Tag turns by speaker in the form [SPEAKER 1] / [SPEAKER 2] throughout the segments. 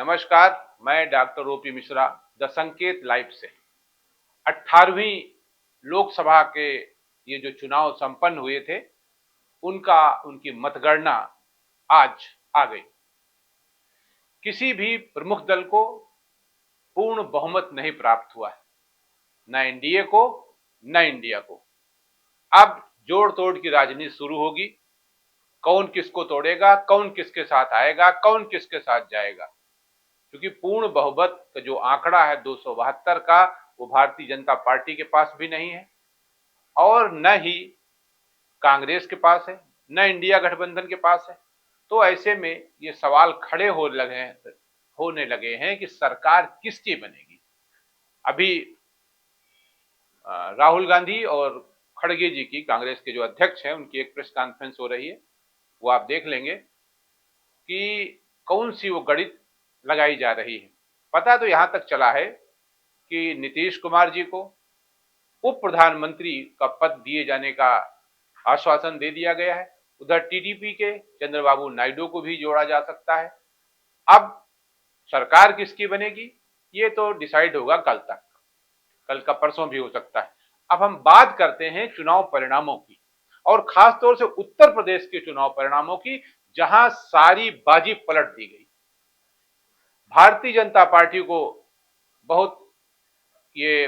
[SPEAKER 1] नमस्कार। मैं doctor OP Mishra the संकेत लाइव से 18वीं लोकसभा के ये जो चुनाव संपन्न हुए थे उनकी मतगणना आज आ गई। किसी भी प्रमुख दल को पूर्ण बहुमत नहीं प्राप्त हुआ है, न एनडीए को न इंडिया को। अब जोड़ तोड़ की राजनीति शुरू होगी। कौन किसको तोड़ेगा, कौन किसके साथ आएगा, कौन किसके साथ जाएगा, क्योंकि पूर्ण बहुमत का जो आंकड़ा है 272 का, वो भारतीय जनता पार्टी के पास भी नहीं है और न ही कांग्रेस के पास है, न इंडिया गठबंधन के पास है। तो ऐसे में ये सवाल खड़े होने लगे हैं कि सरकार किसकी बनेगी। अभी राहुल गांधी और खड़गे जी की, कांग्रेस के जो अध्यक्ष हैं, उनकी एक प्रेस कॉन्फ्रेंस हो रही है। वो आप देख लेंगे कि कौन सी वो गणित लगाई जा रही है। पता तो यहां तक चला है कि नीतीश कुमार जी को उप प्रधानमंत्री का पद दिए जाने का आश्वासन दे दिया गया है। उधर टीडीपी के चंद्रबाबू नायडू को भी जोड़ा जा सकता है। अब सरकार किसकी बनेगी ये तो डिसाइड होगा कल तक, कल का परसों भी हो सकता है। अब हम बात करते हैं चुनाव परिणामों की, और खास तौर से उत्तर प्रदेश के चुनाव परिणामों की, जहां सारी बाजी पलट दी गई। भारतीय जनता पार्टी को बहुत ये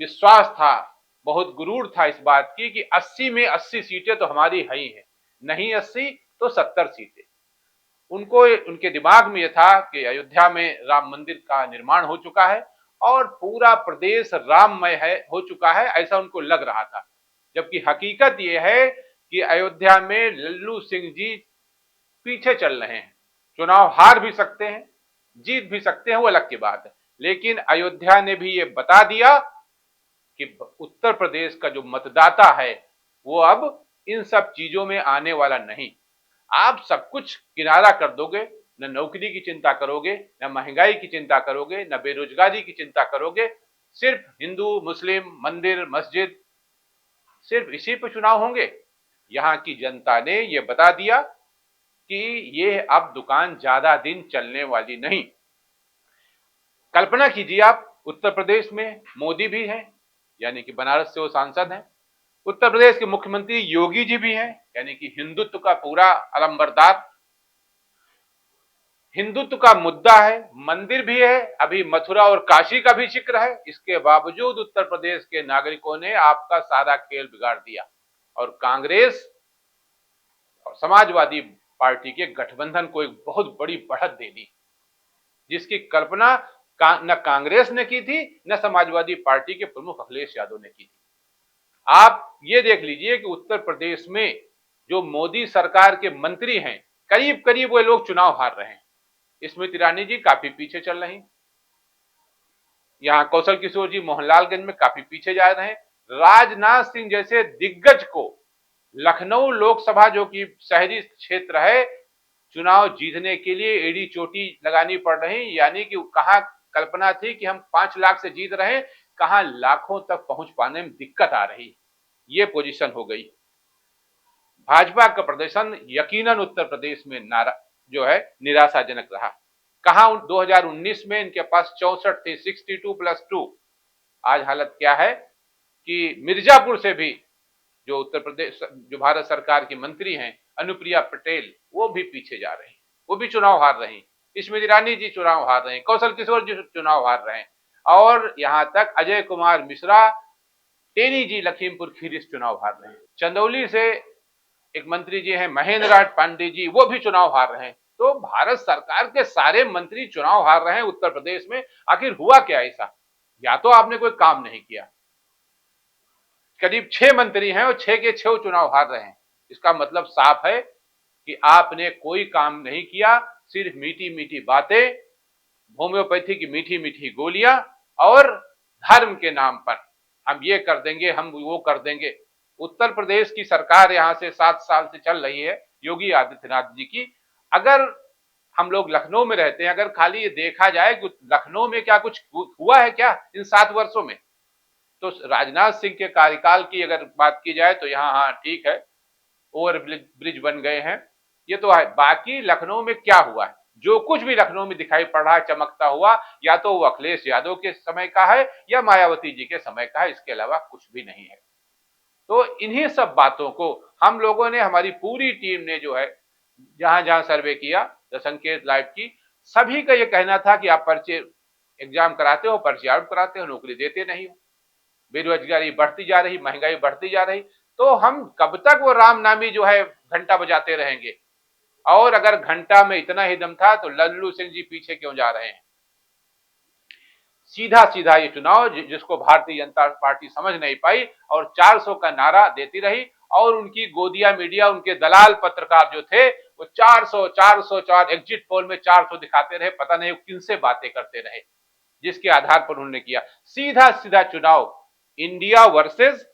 [SPEAKER 1] विश्वास था, बहुत गुरूर था इस बात की कि 80 में 80 सीटें तो हमारी है ही है, नहीं 80 तो 70 सीटें। उनको उनके दिमाग में यह था कि अयोध्या में राम मंदिर का निर्माण हो चुका है और पूरा प्रदेश राममय है, हो चुका है, ऐसा उनको लग रहा था। जबकि हकीकत यह है कि अयोध्या में लल्लू सिंह जी पीछे चल रहे हैं। चुनाव हार भी सकते हैं, जीत भी सकते हैं, वो अलग की बात है। लेकिन अयोध्या ने भी ये बता दिया कि उत्तर प्रदेश का जो मतदाता है वो अब इन सब चीजों में आने वाला नहीं। आप सब कुछ किनारा कर दोगे, न नौकरी की चिंता करोगे, न महंगाई की चिंता करोगे, न बेरोजगारी की चिंता करोगे, सिर्फ हिंदू मुस्लिम मंदिर मस्जिद, सिर्फ इसी पर चुनाव होंगे। यहां की जनता ने यह बता दिया कि ये अब दुकान ज्यादा दिन चलने वाली नहीं। कल्पना कीजिए आप, उत्तर प्रदेश में मोदी भी हैं, यानी कि बनारस से वो सांसद हैं। उत्तर प्रदेश के मुख्यमंत्री योगी जी भी हैं, यानी कि हिंदुत्व का पूरा अलंबरदार। हिंदुत्व का मुद्दा है, मंदिर भी है, अभी मथुरा और काशी का भी जिक्र है। इसके बावजूद उत्तर प्रदेश के नागरिकों ने आपका सारा खेल बिगाड़ दिया और कांग्रेस और समाजवादी पार्टी के गठबंधन को एक बहुत बड़ी बढ़त दे दी, जिसकी कल्पना न कांग्रेस ने की थी, न समाजवादी पार्टी के प्रमुख अखिलेश यादव ने की थी। आप ये देख लीजिए कि उत्तर प्रदेश में जो मोदी सरकार के मंत्री हैं, करीब करीब वो लोग चुनाव हार रहे हैं। स्मृति ईरानी जी काफी पीछे चल रही, यहां कौशल किशोर जी मोहनलालगंज में काफी पीछे जा रहे हैं। राजनाथ सिंह जैसे दिग्गज को लखनऊ लोकसभा, जो कि शहरी क्षेत्र है, चुनाव जीतने के लिए एड़ी चोटी लगानी पड़ रही। यानी कि कहां कल्पना थी कि हम 5 लाख से जीत रहे हैं, कहां लाखों तक पहुंच पाने में दिक्कत आ रही। ये पोजीशन हो गई। भाजपा का प्रदर्शन यकीनन उत्तर प्रदेश में जो है निराशाजनक रहा। कहां 2019 में इनके पास 64 थे, 62+2। आज हालत क्या है कि मिर्जापुर से भी जो उत्तर प्रदेश, जो भारत सरकार की मंत्री हैं अनुप्रिया पटेल, वो भी पीछे जा रही, वो भी चुनाव हार रही। स्मृति ईरानी जी चुनाव हार रहे हैं, कौशल किशोर जी चुनाव हार रहे हैं, और यहां तक अजय कुमार मिश्रा, टेनी जी लखीमपुर खीरी से चुनाव हार रहे हैं। चंदौली से एक मंत्री जी हैं महेंद्र नाथ पांडे जी, वो भी चुनाव हार रहे हैं। तो भारत सरकार के सारे मंत्री चुनाव हार रहे हैं उत्तर प्रदेश में। आखिर हुआ क्या ऐसा? या तो आपने कोई काम नहीं किया। करीब 6 मंत्री हैं और 6 के 6 चुनाव हार रहे हैं। इसका मतलब साफ है कि आपने कोई काम नहीं किया, सिर्फ मीठी मीठी बातें, होम्योपैथी की मीठी मीठी गोलियां, और धर्म के नाम पर हम ये कर देंगे, हम वो कर देंगे। उत्तर प्रदेश की सरकार यहां से 7 साल से चल रही है, योगी आदित्यनाथ जी की। अगर हम लोग लखनऊ में रहते हैं, अगर खाली ये देखा जाए कि लखनऊ में क्या कुछ हुआ है क्या इन 7 वर्षों में, तो राजनाथ सिंह के कार्यकाल की अगर बात की जाए तो यहाँ हाँ ठीक है, ओवर ब्रिज बन गए हैं, ये तो है। बाकी लखनऊ में क्या हुआ है? जो कुछ भी लखनऊ में दिखाई पड़ रहा है चमकता हुआ, या तो वो अखिलेश यादव के समय का है या मायावती जी के समय का है, इसके अलावा कुछ भी नहीं है। तो इन्हीं सब बातों को हम लोगों ने, हमारी पूरी टीम ने जो है, जहां जहां सर्वे किया, द संकेत लाइव की, सभी का ये कहना था कि आप पर्चे एग्जाम कराते हो, पर्चे आउट कराते हो, नौकरी देते नहीं हो, बेरोजगारी बढ़ती जा रही, महंगाई बढ़ती जा रही, तो हम कब तक वो राम नामी जो है घंटा बजाते रहेंगे? और अगर घंटा में इतना ही दम था तो लल्लू सिंह जी पीछे क्यों जा रहे हैं? सीधा सीधा ये चुनाव जिसको भारतीय जनता पार्टी समझ नहीं पाई और 400 का नारा देती रही, और उनकी गोदिया मीडिया, उनके दलाल पत्रकार जो थे, वो 400 400 4 एग्जिट पोल में 400 दिखाते रहे, पता नहीं किनसे बातें करते रहे, जिसके आधार पर उन्होंने किया। सीधा सीधा चुनाव इंडिया वर्सेस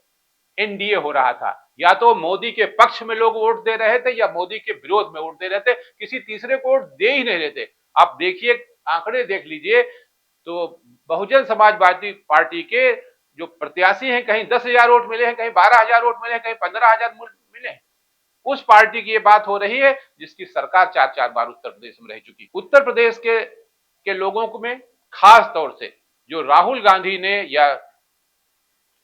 [SPEAKER 1] एनडीए हो रहा था। या तो मोदी के पक्ष में लोग वोट दे रहे थे या मोदी के विरोध में वोट दे रहे थे, किसी तीसरे को वोट दे ही नहीं रहे थे। आप देखिए, आंकड़े देख लीजिए, तो बहुजन समाजवादी पार्टी के जो प्रत्याशी हैं, कहीं 10,000 वोट मिले हैं, कहीं 12,000 वोट मिले हैं, कहीं 15,000 मिले हैं। उस पार्टी की ये बात हो रही है जिसकी सरकार 4-4 बार उत्तर प्रदेश में रह चुकी। उत्तर प्रदेश के लोगों को में खास तौर से जो राहुल गांधी ने या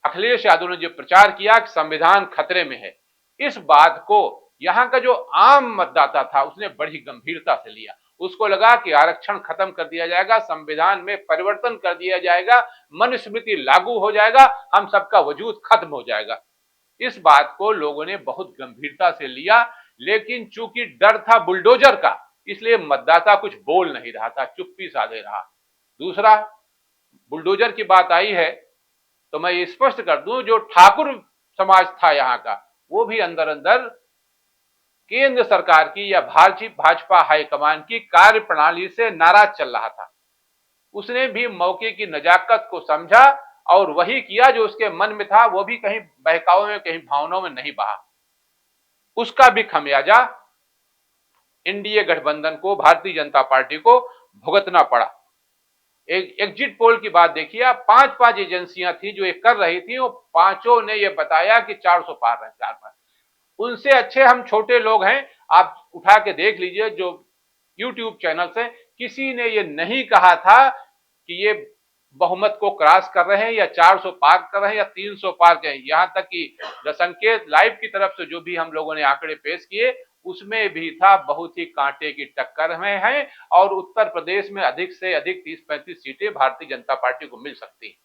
[SPEAKER 1] अखिलेश यादव ने जो प्रचार किया कि संविधान खतरे में है, इस बात को यहां का जो आम मतदाता था उसने बड़ी गंभीरता से लिया। उसको लगा कि आरक्षण खत्म कर दिया जाएगा, संविधान में परिवर्तन कर दिया जाएगा, मनुस्मृति लागू हो जाएगा, हम सबका वजूद खत्म हो जाएगा। इस बात को लोगों ने बहुत गंभीरता से लिया, लेकिन चूंकि डर था बुलडोजर का, इसलिए मतदाता कुछ बोल नहीं रहा था, चुप्पी साधे रहा। दूसरा, बुलडोजर की बात आई है तो मैं ये स्पष्ट कर दूं, जो ठाकुर समाज था यहाँ का, वो भी अंदर अंदर केंद्र सरकार की या भाजपा हाईकमान की कार्य प्रणाली से नाराज चल रहा था। उसने भी मौके की नजाकत को समझा और वही किया जो उसके मन में था, वो भी कहीं बहकावे में, कहीं भावनाओं में नहीं बहा। उसका भी खमियाजा एनडीए गठबंधन को, भारतीय जनता पार्टी को भुगतना पड़ा। एक एग्जिट पोल की बात देखिए आप, 5-5 एजेंसियां थी जो ये कर रही थी, वो पांचों ने ये बताया कि 400 पार है, 4 पार। उनसे अच्छे हम छोटे लोग हैं, आप उठा के देख लीजिए जो यूट्यूब चैनल से, किसी ने ये नहीं कहा था कि ये बहुमत को क्रॉस कर रहे हैं या 400 पार कर रहे हैं या 300 पार कर रहे हैं। यहां तक कि द संकेत लाइव की तरफ से जो भी हम लोगों ने आंकड़े पेश किए, उसमें भी था बहुत ही कांटे की टक्कर में है, और उत्तर प्रदेश में अधिक से अधिक 30-35 सीटें भारतीय जनता पार्टी को मिल सकती हैं।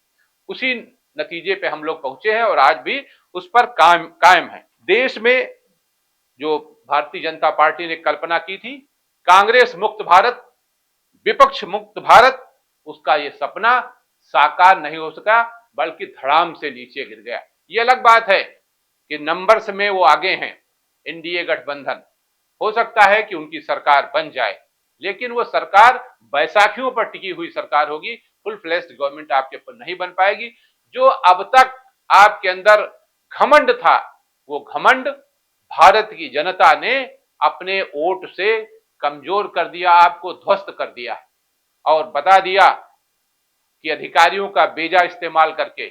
[SPEAKER 1] उसी नतीजे पे हम लोग पहुंचे हैं और आज भी उस पर कायम है। देश में जो भारतीय जनता पार्टी ने कल्पना की थी, कांग्रेस मुक्त भारत, विपक्ष मुक्त भारत, उसका ये सपना साकार नहीं हो सका, बल्कि धड़ाम से नीचे गिर गया। ये अलग बात है कि नंबर्स में वो आगे हैं, एनडीए गठबंधन, हो सकता है कि उनकी सरकार बन जाए, लेकिन वो सरकार बैसाखियों पर टिकी हुई सरकार होगी, फुल फ्लेश्ड गवर्नमेंट आपके ऊपर नहीं बन पाएगी। जो अब तक आपके अंदर घमंड था, वो घमंड भारत की जनता ने अपने वोट से कमजोर कर दिया, आपको ध्वस्त कर दिया और बता दिया कि अधिकारियों का बेजा इस्तेमाल करके,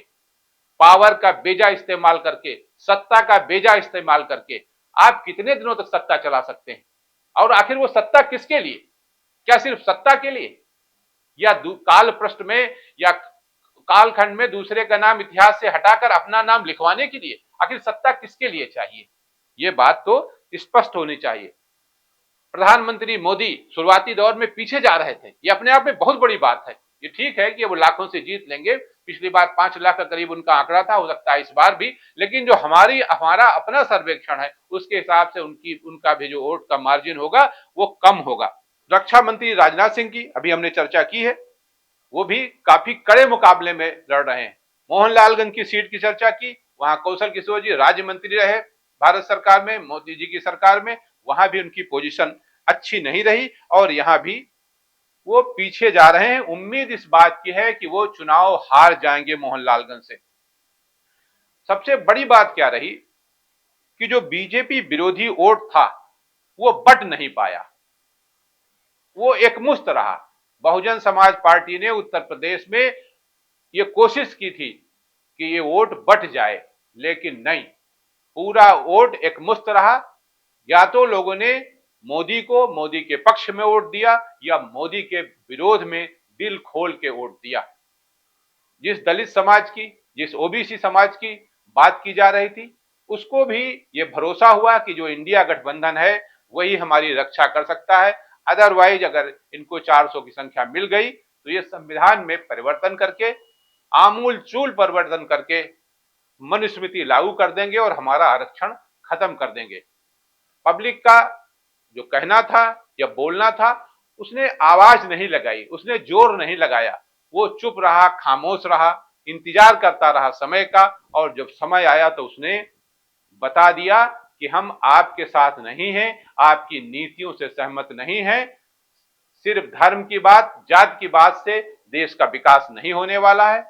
[SPEAKER 1] पावर का बेजा इस्तेमाल करके, सत्ता का बेजा इस्तेमाल करके आप कितने दिनों तक सत्ता चला सकते हैं? और आखिर वो सत्ता किसके लिए? क्या सिर्फ सत्ता के लिए, या काल पृष्ठ में या कालखंड में दूसरे का नाम इतिहास से हटाकर अपना नाम लिखवाने के लिए? आखिर सत्ता किसके लिए चाहिए? ये बात तो स्पष्ट होनी चाहिए। प्रधानमंत्री मोदी शुरुआती दौर में पीछे जा रहे थे, ये अपने आप में बहुत बड़ी बात है। ये ठीक है कि वो लाखों से जीत लेंगे, पिछली बार 5 लाख का करीब उनका आंकड़ा था, हो सकता है इस बार भी, लेकिन जो हमारा अपना सर्वेक्षण है उसके हिसाब से उनका भी जो वोट का मार्जिन होगा वो कम होगा। रक्षा मंत्री राजनाथ सिंह की अभी हमने चर्चा की है, वो भी काफी कड़े मुकाबले में लड़ रहे हैं। मोहनलालगंज की सीट की चर्चा की, वहां कौशल किशोर जी राज्य मंत्री रहे भारत सरकार में, मोदी जी की सरकार में, वहां भी उनकी पोजीशन अच्छी नहीं रही और यहां भी वो पीछे जा रहे हैं। उम्मीद इस बात की है कि वो चुनाव हार जाएंगे मोहनलालगंज से। सबसे बड़ी बात क्या रही कि जो बीजेपी विरोधी वोट था वो बट नहीं पाया, वो एकमुश्त रहा। बहुजन समाज पार्टी ने उत्तर प्रदेश में ये कोशिश की थी कि ये वोट बट जाए, लेकिन नहीं, पूरा वोट एकमुश्त रहा। या तो लोगों ने मोदी को मोदी के पक्ष में वोट दिया या मोदी के विरोध में दिल खोल के वोट दिया। जिस दलित समाज की, जिस ओबीसी समाज की बात की जा रही थी, उसको भी ये भरोसा हुआ कि जो इंडिया गठबंधन है वही हमारी रक्षा कर सकता है। अदरवाइज अगर इनको 400 की संख्या मिल गई तो ये संविधान में परिवर्तन करके, आमूल चूल परिवर्तन करके मनुस्मृति लागू कर देंगे और हमारा आरक्षण खत्म कर देंगे। पब्लिक का जो कहना था या बोलना था, उसने आवाज नहीं लगाई, उसने जोर नहीं लगाया, वो चुप रहा, खामोश रहा, इंतजार करता रहा समय का। और जब समय आया तो उसने बता दिया कि हम आपके साथ नहीं हैं, आपकी नीतियों से सहमत नहीं हैं। सिर्फ धर्म की बात, जात की बात से देश का विकास नहीं होने वाला है,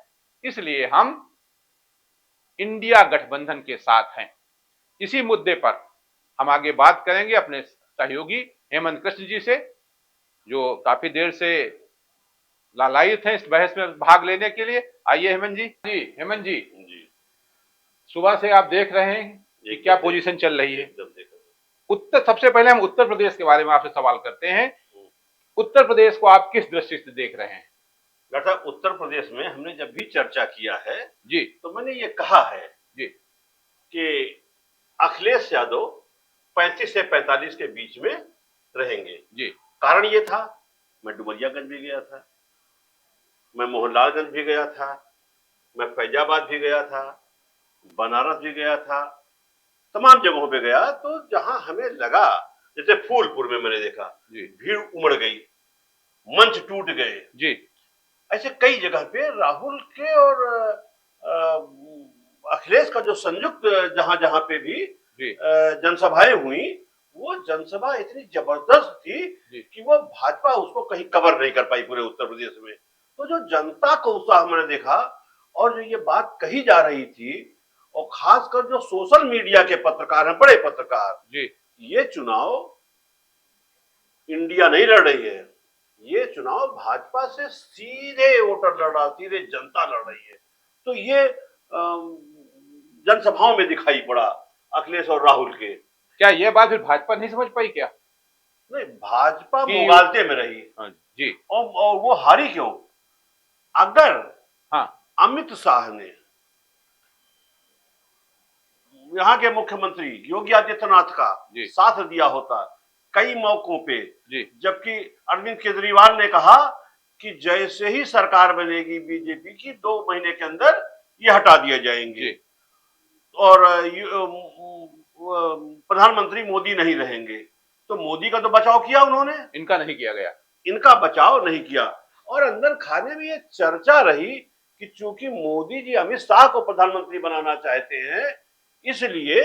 [SPEAKER 1] इसलिए हम इंडिया गठबंधन के साथ हैं। इसी मुद्दे पर हम आगे बात करेंगे अपने सहयोगी हेमंत कृष्ण जी से, जो काफी देर से लालायित हैं इस बहस में भाग लेने के लिए। आइए हेमंत जी। जी हेमंत जी, सुबह से आप देख रहे हैं कि क्या पोजीशन चल रही है। सबसे पहले हम उत्तर प्रदेश के बारे में आपसे सवाल करते हैं। उत्तर प्रदेश को आप किस दृष्टि से देख रहे हैं?
[SPEAKER 2] डॉक्टर साहब, उत्तर प्रदेश में हमने जब भी चर्चा किया है
[SPEAKER 1] जी,
[SPEAKER 2] तो मैंने ये कहा है
[SPEAKER 1] जी
[SPEAKER 2] कि अखिलेश यादव 35 से 45 के बीच में रहेंगे।
[SPEAKER 1] जी,
[SPEAKER 2] कारण ये था, मैं डुमरियागंज भी गया था, मैं मोहनलालगंज भी गया था, मैं फैजाबाद भी गया था, बनारस भी गया था, तमाम जगहों पे गया। तो जहां हमें लगा, जैसे फूलपुर में मैंने देखा भीड़ उमड़ गई, मंच टूट गए
[SPEAKER 1] जी,
[SPEAKER 2] ऐसे कई जगह पे राहुल के और अखिलेश का जो संयुक्त जहां जहां पे भी जनसभाएं हुई, वो जनसभा इतनी जबरदस्त थी कि वो भाजपा उसको कहीं कवर नहीं कर पाई पूरे उत्तर प्रदेश में। तो जो जनता को उत्साह मैंने देखा और जो ये बात कही जा रही थी, और खासकर जो सोशल मीडिया के पत्रकार हैं, बड़े पत्रकार, ये चुनाव इंडिया नहीं लड़ रही है, ये चुनाव भाजपा से सीधे वोटर लड़ रहा, सीधे जनता लड़ रही है। तो ये जनसभाओं में दिखाई पड़ा अखिलेश और राहुल के।
[SPEAKER 1] क्या ये बात फिर भाजपा नहीं समझ पाई क्या?
[SPEAKER 2] नहीं, भाजपा मुगालते में रही।
[SPEAKER 1] जी,
[SPEAKER 2] और वो हारी क्यों? अगर अमित शाह ने यहाँ के मुख्यमंत्री योगी आदित्यनाथ का साथ दिया होता कई मौकों पे, जबकि अरविंद केजरीवाल ने कहा कि जैसे ही सरकार बनेगी बीजेपी की 2 महीने के अंदर ये हटा दिए जाएंगे और प्रधानमंत्री मोदी नहीं रहेंगे। तो मोदी का तो बचाव किया उन्होंने,
[SPEAKER 1] इनका नहीं किया गया,
[SPEAKER 2] इनका बचाव नहीं किया। और अंदर खाने में ये चर्चा रही कि चूंकि मोदी जी अमित शाह को प्रधानमंत्री बनाना चाहते हैं, इसलिए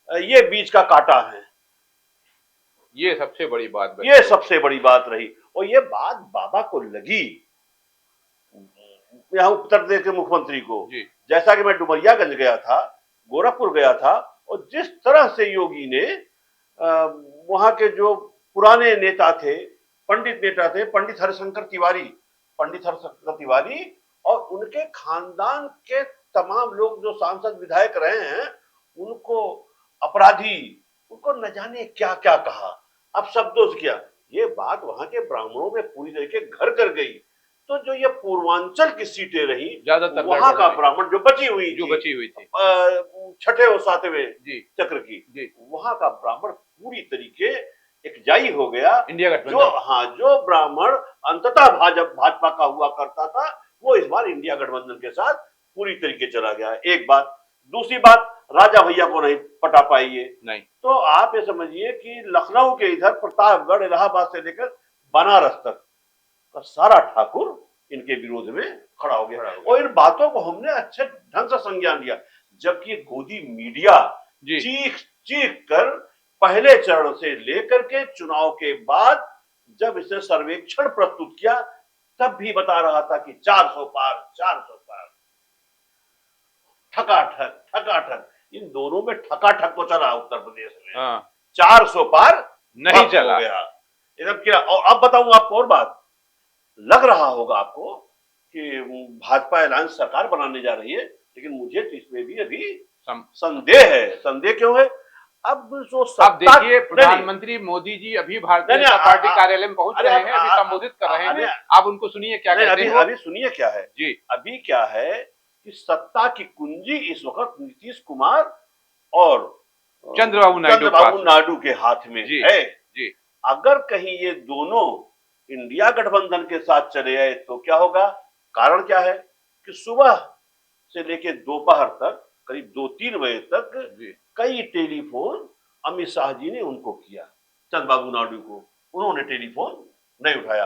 [SPEAKER 2] ये बीच का कांटा है।
[SPEAKER 1] ये सबसे बड़ी बात,
[SPEAKER 2] ये सबसे बड़ी बात रही। और ये बात बाबा को लगी, यहाँ उत्तर प्रदेश के मुख्यमंत्री को। जैसा कि मैं डुमरियागंज गया था, गोरखपुर गया था, और जिस तरह से योगी ने वहां के जो पुराने नेता थे, पंडित हरिशंकर तिवारी और उनके खानदान के तमाम लोग जो सांसद विधायक रहे हैं, उनको अपराधी, उनको न जाने क्या क्या कहा, अब शब्दों से किया। ये बात वहां के ब्राह्मणों में पूरी तरीके घर कर गई। तो जो ये पूर्वांचल की सीटें रही, ज्यादातर वहां का ब्राह्मण जो बची हुई थी छठे और सातवें चक्र की, वहां का ब्राह्मण पूरी तरीके एकजाई हो गया।
[SPEAKER 1] इंडिया गठबंधन,
[SPEAKER 2] जो ब्राह्मण अंततः भाजपा का हुआ करता था, वो इस बार इंडिया गठबंधन के साथ पूरी तरीके चला गया। एक बात। दूसरी बात, राजा भैया को नहीं पटा पाई ये नहीं। तो आप ये समझिए कि लखनऊ के इधर प्रतापगढ़, इलाहाबाद से लेकर बनारस तक का सारा ठाकुर इनके विरोध में खड़ा हो गया। और इन बातों को हमने अच्छे ढंग से संज्ञान लिया, जबकि गोदी मीडिया चीख कर पहले चरण से लेकर के चुनाव के बाद जब इसने सर्वेक्षण प्रस्तुत किया, तब भी बता रहा था कि 400 पार, 400 पार। ठकाठक इन दोनों में ठकाठक तो चला उत्तर प्रदेश में। 400 पार नहीं चला गया एकदम क्या। और अब बताऊंगा आपको और बात, लग रहा होगा आपको कि भाजपा अलायंस सरकार बनाने जा रही है, लेकिन मुझे तो इसमें भी अभी संदेह है। संदेह क्यों है? अब जो
[SPEAKER 1] आप
[SPEAKER 2] सत्ता
[SPEAKER 1] देखिए प्रधानमंत्री मोदी जी अभी भारतीय जनता पार्टी कार्यालय में पहुंच रहे हैं, अभी संबोधित कर रहे हैं। आप उनको सुनिए क्या कहते हैं।
[SPEAKER 2] अभी सुनिए क्या है जी। अभी क्या है कि सत्ता की कुंजी इस वक्त नीतीश कुमार और चंद्रबाबू नायडू के हाथ में है जी। अगर कहीं ये दोनों इंडिया गठबंधन के साथ चले आए तो क्या होगा? कारण क्या है कि सुबह से लेकर दोपहर तक करीब 2-3 बजे तक कई टेलीफोन अमित शाह जी ने उनको किया, चंद्रबाबू नायडू को उन्होंने टेलीफोन नहीं उठाया।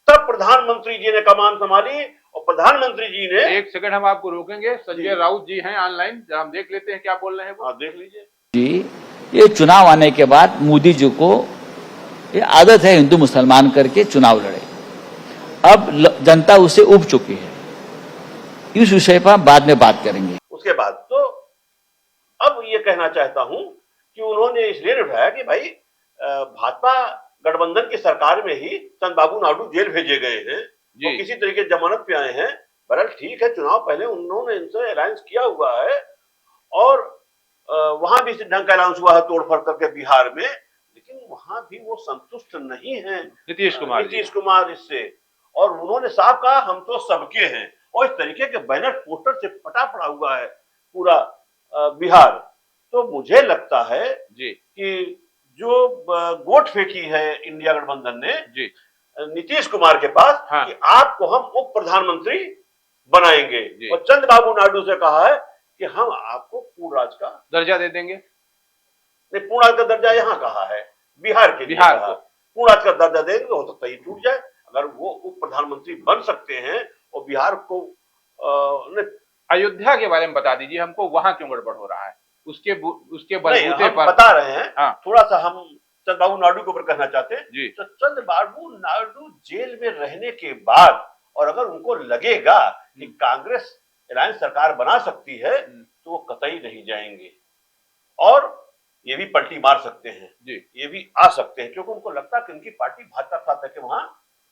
[SPEAKER 2] तब प्रधानमंत्री जी ने कमान संभाली और प्रधानमंत्री जी ने,
[SPEAKER 1] एक सेकंड हम आपको रोकेंगे, संजय राउत जी हैं ऑनलाइन, हम देख लेते हैं क्या बोल रहे हैं वो।
[SPEAKER 2] हाँ देख लीजिए
[SPEAKER 3] जी। ये चुनाव आने के बाद मोदी जी को ये आदत है हिंदू मुसलमान करके चुनाव लड़े। अब जनता उसे उब चुकी है, इस विषय पर बाद में बात करेंगे।
[SPEAKER 2] उसके बाद तो अब ये कहना चाहता हूं कि उन्होंने इसलिए उठाया कि भाई भाजपा गठबंधन की सरकार में ही चंद्रबाबू नायडू जेल भेजे गए हैं और किसी तरीके जमानत पे आए हैं। बहरहाल ठीक है, चुनाव पहले उन्होंने इनसे अलायंस किया हुआ है और वहां भी ढंग का अलायंस हुआ है तोड़फोड़ करके बिहार में, लेकिन वहां भी वो संतुष्ट नहीं है
[SPEAKER 1] नीतीश
[SPEAKER 2] कुमार इससे। और उन्होंने साफ कहा हम तो सबके हैं, और इस तरीके के बैनर पोस्टर से फटा पड़ा हुआ है पूरा बिहार। तो मुझे लगता है
[SPEAKER 1] जी
[SPEAKER 2] कि जो गोट फेंकी है इंडिया गठबंधन ने जी नीतीश कुमार के पास कि आपको हम उप प्रधानमंत्री बनाएंगे, और चंद्रबाबू नायडू से कहा है कि हम आपको पूर्ण राज का
[SPEAKER 1] दर्जा दे देंगे।
[SPEAKER 2] नहीं, पूर्ण राज का दर्जा यहाँ कहा है, बिहार के
[SPEAKER 1] बिहार को
[SPEAKER 2] पूर्ण राज का दर्जा देंगे, हो सकता है टूट जाए। अगर वो उप प्रधानमंत्री बन सकते हैं और बिहार को
[SPEAKER 1] अयोध्या के बारे में बता दीजिए हमको, वहां क्यों गड़बड़ हो रहा है? उसके बलबूते पर
[SPEAKER 2] बता रहे हैं। थोड़ा सा हम चंद्रबाबू नायडू के ऊपर कहना चाहते हैं जी। तो चंद्रबाबू नायडू जेल में रहने के बाद और अगर उनको लगेगा कि कांग्रेस अलायंस सरकार बना सकती है तो वो कतई नहीं जाएंगे और ये भी पलटी मार सकते हैं जी, ये भी आ सकते हैं, क्योंकि उनको लगता है कि उनकी पार्टी भाजपा साथ के वहां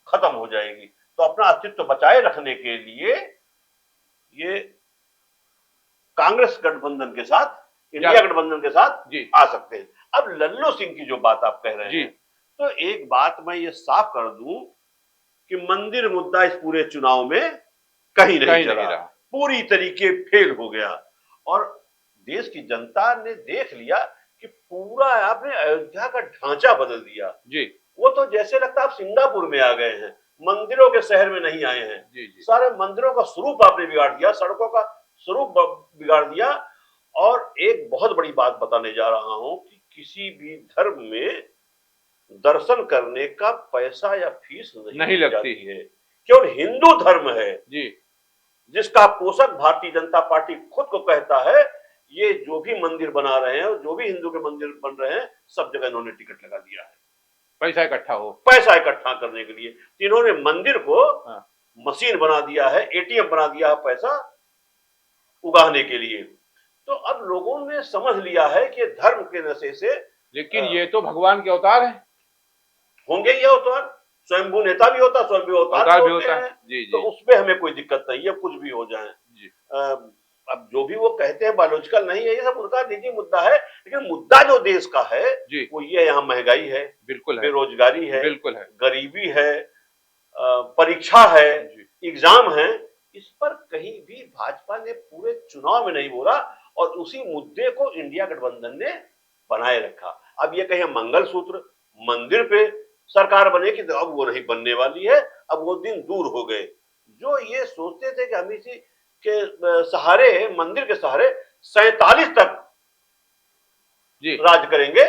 [SPEAKER 2] खत्म हो जाएगी। तो अपना अस्तित्व बचाए रखने के लिए ये कांग्रेस गठबंधन के साथ, इंडिया गठबंधन के साथ आ सकते हैं। अब लल्लू सिंह की जो बात आप कह रहे हैं, तो एक बात मैं ये साफ कर दूं कि मंदिर मुद्दा इस पूरे चुनाव में कहीं नहीं चला, पूरी तरीके फेल हो गया और देश की जनता ने देख लिया कि पूरा आपने अयोध्या का ढांचा बदल दिया जी। वो तो जैसे लगता आप सिंगापुर में आ गए हैं, मंदिरों के शहर में नहीं आए हैं जी। सारे मंदिरों का स्वरूप आपने बिगाड़ दिया, सड़कों का स्वरूप बिगाड़ दिया। और एक बहुत बड़ी बात बताने जा रहा हूं कि किसी भी धर्म में दर्शन करने का पैसा या फीस नहीं लगती है, केवल हिंदू धर्म है जी, जिसका पोषक भारतीय जनता पार्टी खुद को कहता है। ये जो भी मंदिर बना रहे हैं, जो भी हिंदू के मंदिर बन रहे हैं, सब जगह इन्होंने टिकट लगा दिया है,
[SPEAKER 1] पैसा इकट्ठा हो,
[SPEAKER 2] पैसा इकट्ठा करने के लिए। इन्होंने मंदिर को मशीन बना दिया है, एटीएम बना दिया है पैसा उगाने के लिए। तो अब लोगों ने समझ लिया है कि धर्म के नशे से,
[SPEAKER 1] लेकिन ये तो भगवान के अवतार है,
[SPEAKER 2] होंगे ये अवतार, स्वयंभू नेता भी होता, स्वयंभू अवतार भी होता है जी। तो उसमें हमें कोई दिक्कत नहीं है, कुछ भी हो जाए जी। अब जो भी वो कहते हैं बायोलॉजिकल नहीं है, ये सब उनका निजी मुद्दा है, लेकिन मुद्दा जो देश का है वो ये यहाँ महंगाई है,
[SPEAKER 1] बिल्कुल,
[SPEAKER 2] बेरोजगारी है,
[SPEAKER 1] बिल्कुल है,
[SPEAKER 2] गरीबी है, परीक्षा है, एग्जाम है। इस पर कहीं भी भाजपा ने पूरे चुनाव में नहीं बोला और उसी मुद्दे को इंडिया गठबंधन ने बनाए रखा। अब ये कहें मंगलसूत्र मंदिर पे सरकार बनेगी, तो अब वो नहीं बनने वाली है, अब वो दिन दूर हो गए। जो ये सोचते थे कि हम इसी के सहारे, मंदिर के सहारे 47 तक राज करेंगे,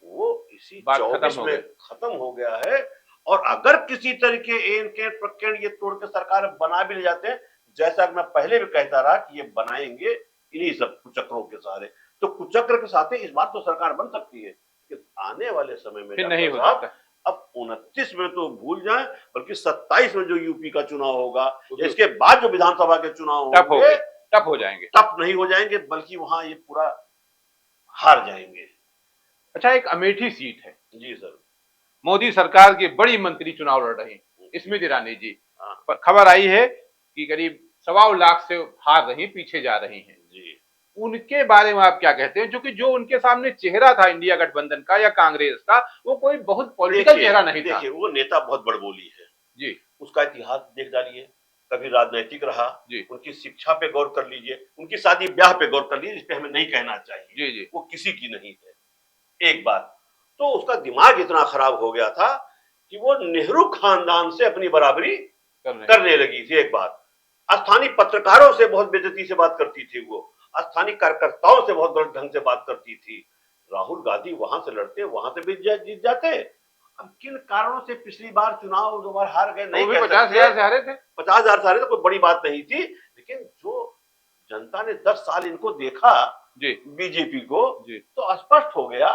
[SPEAKER 2] वो इसी 24 में खत्म हो गया है। और अगर किसी तरीके ये तोड़ के सरकार बना भी ले जाते हैं, जैसा मैं पहले भी कहता रहा कि ये बनाएंगे इन्हीं सब कुचक्रों के सहारे, तो कुचक्र के साथ इस बार तो सरकार बन सकती है, लेकिन आने वाले समय में
[SPEAKER 1] नहीं हो सकता।
[SPEAKER 2] अब 29 में तो भूल जाएं, बल्कि 27 में जो यूपी का चुनाव होगा, इसके बाद जो विधानसभा के चुनाव होंगे,
[SPEAKER 1] टफ हो जाएंगे,
[SPEAKER 2] टफ नहीं हो जाएंगे, बल्कि वहां ये पूरा हार जाएंगे।
[SPEAKER 1] अच्छा, एक अमेठी सीट है
[SPEAKER 2] जी सर,
[SPEAKER 1] मोदी सरकार की बड़ी मंत्री चुनाव लड़ रही स्मृति ईरानी जी, खबर आई है कि करीब 1.25 लाख से हार रही, पीछे जा रही हैं जी। उनके बारे में आप क्या कहते हैं, जो उनके सामने चेहरा था इंडिया गठबंधन का या कांग्रेस का, वो कोई बहुत पॉलिटिकल चेहरा नहीं था।
[SPEAKER 2] देखिए, वो नेता बहुत बड़बोली है
[SPEAKER 1] जी,
[SPEAKER 2] उसका इतिहास देख डालिए, कभी राजनीतिक रहा,
[SPEAKER 1] जी,
[SPEAKER 2] उनकी शिक्षा पे गौर कर लीजिए, उनकी शादी ब्याह पे गौर कर लीजिए, इस पे हमें नहीं कहना चाहिए,
[SPEAKER 1] जी, जी,
[SPEAKER 2] वो किसी की नहीं है। एक बात तो उसका दिमाग इतना खराब हो गया था कि वो नेहरू खानदान से अपनी बराबरी करने लगी थी। एक बात, स्थानीय पत्रकारों से बहुत बेइज्जती से बात करती थी, वो स्थानीय कार्यकर्ताओं से बहुत गलत ढंग से बात करती थी। राहुल गांधी वहां से लड़ते, वहां से भी जीत जाते। अब किन कारणों से पिछली बार चुनाव 2 बार हार गए नहीं कह सकते।
[SPEAKER 1] 50,000 से हारे थे।
[SPEAKER 2] 50,000 से हारे तो कोई बड़ी बात नहीं थी, लेकिन जो जनता ने 10 साल इनको देखा
[SPEAKER 1] जी,
[SPEAKER 2] बीजेपी को,
[SPEAKER 1] जी,
[SPEAKER 2] तो स्पष्ट हो गया।